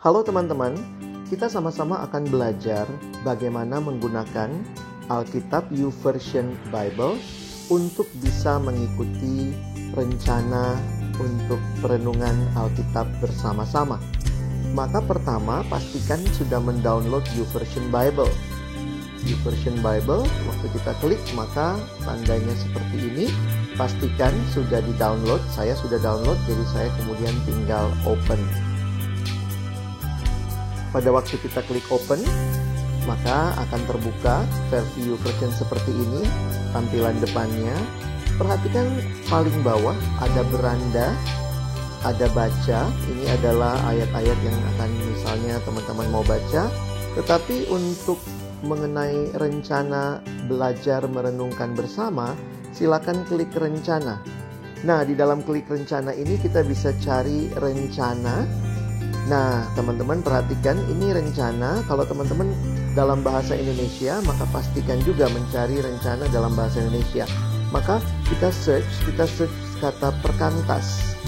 Halo teman-teman, kita sama-sama akan belajar bagaimana menggunakan Alkitab YouVersion Bible untuk bisa mengikuti rencana untuk perenungan Alkitab bersama-sama. Maka pertama, pastikan sudah mendownload YouVersion Bible. YouVersion Bible, waktu kita klik maka tandanya seperti ini. Pastikan sudah di-download, saya sudah download, jadi saya kemudian tinggal open. Pada waktu kita klik open, maka akan terbuka versi YouVersion seperti ini, tampilan depannya. Perhatikan paling bawah ada beranda, ada baca. Ini adalah ayat-ayat yang akan misalnya teman-teman mau baca. Tetapi untuk mengenai rencana belajar merenungkan bersama, silakan klik rencana. Nah, di dalam klik rencana ini kita bisa cari rencana. Nah, teman-teman perhatikan ini rencana. Kalau teman-teman dalam bahasa Indonesia, maka pastikan juga mencari rencana dalam bahasa Indonesia. Maka kita search kata perkantas.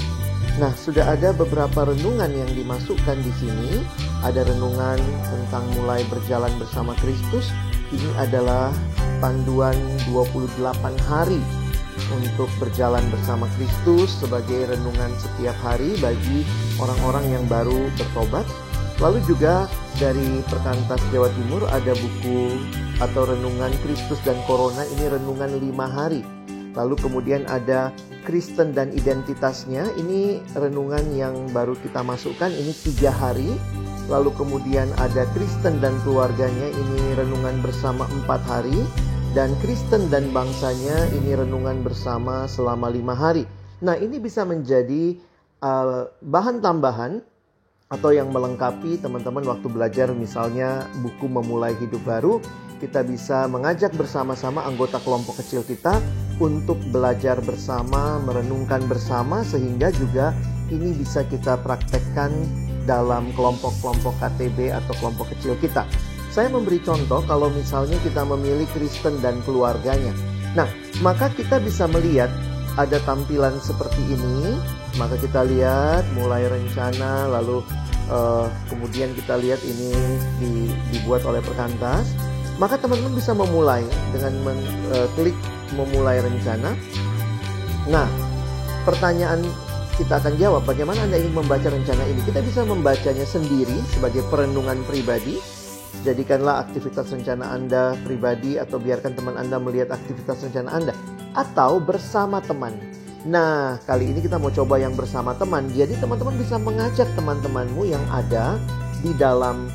Nah, sudah ada beberapa renungan yang dimasukkan di sini. Ada renungan tentang mulai berjalan bersama Kristus. Ini adalah panduan 28 hari untuk berjalan bersama Kristus sebagai renungan setiap hari bagi orang-orang yang baru bertobat. Lalu juga dari Perkantas Jawa Timur ada buku atau renungan Kristus dan Corona, ini renungan 5 hari. Lalu kemudian ada Kristen dan Identitasnya, ini renungan yang baru kita masukkan, ini 3 hari. Lalu kemudian ada Kristen dan Keluarganya, ini renungan bersama 4 hari. Dan Kristen dan Bangsanya, ini renungan bersama selama 5 hari. Nah, ini bisa menjadi bahan tambahan atau yang melengkapi teman-teman waktu belajar, misalnya buku Memulai Hidup Baru. Kita bisa mengajak bersama-sama anggota kelompok kecil kita untuk belajar bersama, merenungkan bersama, sehingga juga ini bisa kita praktekkan dalam kelompok-kelompok KTB atau kelompok kecil kita. Saya memberi contoh kalau misalnya kita memilih Kristen dan Keluarganya. Nah, maka kita bisa melihat ada tampilan seperti ini. Maka kita lihat mulai rencana, lalu kemudian kita lihat ini dibuat oleh Perkantas. Maka teman-teman bisa memulai dengan klik memulai rencana. Nah, pertanyaan kita akan jawab, bagaimana Anda ingin membaca rencana ini? Kita bisa membacanya sendiri sebagai perenungan pribadi. Jadikanlah aktivitas rencana Anda pribadi, atau biarkan teman Anda melihat aktivitas rencana Anda. Atau bersama teman. Nah, kali ini kita mau coba yang bersama teman. Jadi teman-teman bisa mengajak teman-temanmu yang ada di dalam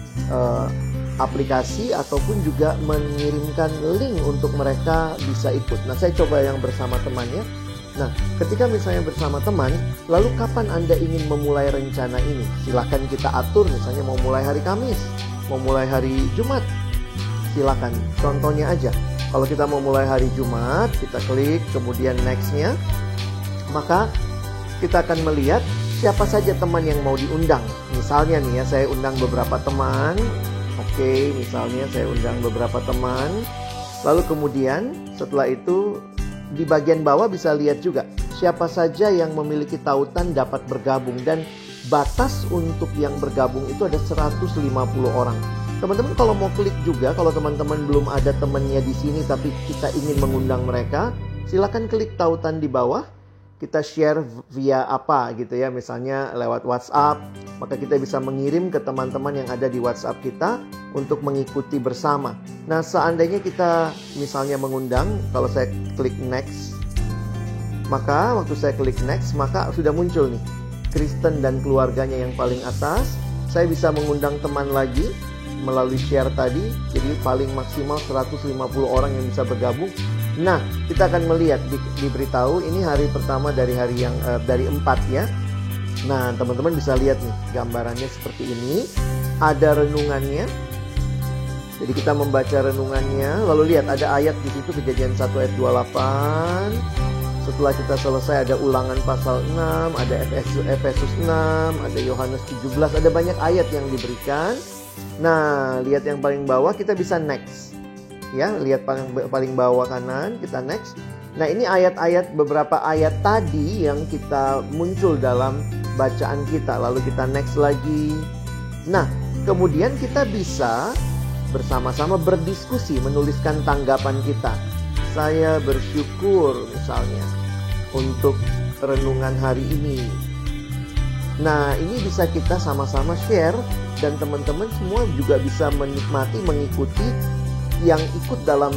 aplikasi, ataupun juga mengirimkan link untuk mereka bisa ikut. Nah, saya coba yang bersama temannya. Nah, ketika misalnya bersama teman, lalu kapan Anda ingin memulai rencana ini? Silakan kita atur, misalnya mau mulai hari Kamis, mau mulai hari Jumat, silakan. Contohnya aja, kalau kita mau mulai hari Jumat, kita klik kemudian next-nya, maka kita akan melihat siapa saja teman yang mau diundang. Misalnya nih ya, saya undang beberapa teman. Oke, misalnya saya undang beberapa teman. Lalu kemudian setelah itu di bagian bawah bisa lihat juga siapa saja yang memiliki tautan dapat bergabung, dan batas untuk yang bergabung itu ada 150 orang. Teman-teman kalau mau klik juga, kalau teman-teman belum ada temannya di sini tapi kita ingin mengundang mereka, silakan klik tautan di bawah. Kita share via apa gitu ya, misalnya lewat WhatsApp, maka kita bisa mengirim ke teman-teman yang ada di WhatsApp kita untuk mengikuti bersama. Nah, seandainya kita misalnya mengundang, kalau saya klik next, maka waktu saya klik next, maka sudah muncul nih Kristen dan Keluarganya yang paling atas. Saya bisa mengundang teman lagi melalui share tadi, jadi paling maksimal 150 orang yang bisa bergabung. Nah, kita akan melihat diberitahu ini hari pertama dari hari yang dari 4 ya. Nah, teman-teman bisa lihat nih gambarannya seperti ini. Ada renungannya. Jadi kita membaca renungannya, lalu lihat ada ayat di situ, Kejadian 1 ayat 28. Setelah kita selesai ada Ulangan pasal 6, ada Efesus 6, ada Yohanes 17, ada banyak ayat yang diberikan. Nah, lihat yang paling bawah, kita bisa next. Ya, lihat paling bawah kanan, kita next. Nah, ini ayat-ayat, beberapa ayat tadi yang kita muncul dalam bacaan kita. Lalu kita next lagi. Nah, kemudian kita bisa bersama-sama berdiskusi, menuliskan tanggapan kita. Saya bersyukur misalnya untuk renungan hari ini. Nah, ini bisa kita sama-sama share dan teman-teman semua juga bisa menikmati, mengikuti, yang ikut dalam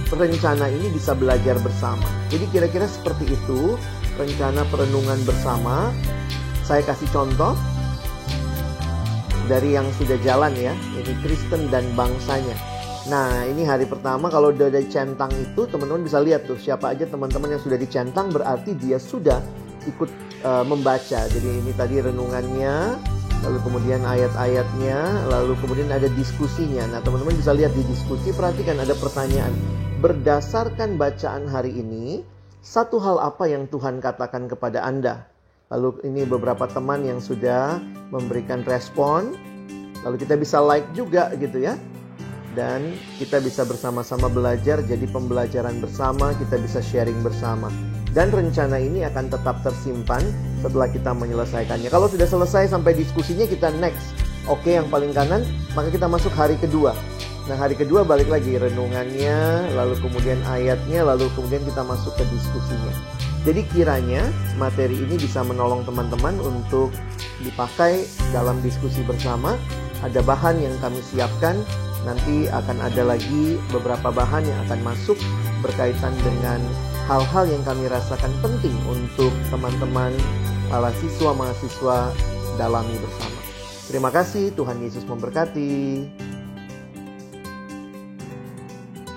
rencana ini bisa belajar bersama. Jadi kira-kira seperti itu rencana perenungan bersama. Saya kasih contoh dari yang sudah jalan ya. Ini Kristen dan bangsanya. Nah, ini hari pertama kalau udah ada centang itu, teman-teman bisa lihat tuh siapa aja teman-teman yang sudah dicentang, berarti dia sudah ikut membaca. Jadi ini tadi renungannya, lalu kemudian ayat-ayatnya, lalu kemudian ada diskusinya. Nah, teman-teman bisa lihat di diskusi, perhatikan ada pertanyaan. Berdasarkan bacaan hari ini, satu hal apa yang Tuhan katakan kepada Anda? Lalu ini beberapa teman yang sudah memberikan respon. Lalu kita bisa like juga gitu ya. Dan kita bisa bersama-sama belajar, jadi pembelajaran bersama, kita bisa sharing bersama. Dan rencana ini akan tetap tersimpan setelah kita menyelesaikannya. Kalau sudah selesai sampai diskusinya, kita next. Oke, yang paling kanan, maka kita masuk hari kedua. Nah, hari kedua balik lagi renungannya, lalu kemudian ayatnya, lalu kemudian kita masuk ke diskusinya. Jadi kiranya materi ini bisa menolong teman-teman untuk dipakai dalam diskusi bersama. Ada bahan yang kami siapkan. Nanti akan ada lagi beberapa bahan yang akan masuk berkaitan dengan hal-hal yang kami rasakan penting untuk teman-teman para siswa-mahasiswa dalami bersama. Terima kasih, Tuhan Yesus memberkati.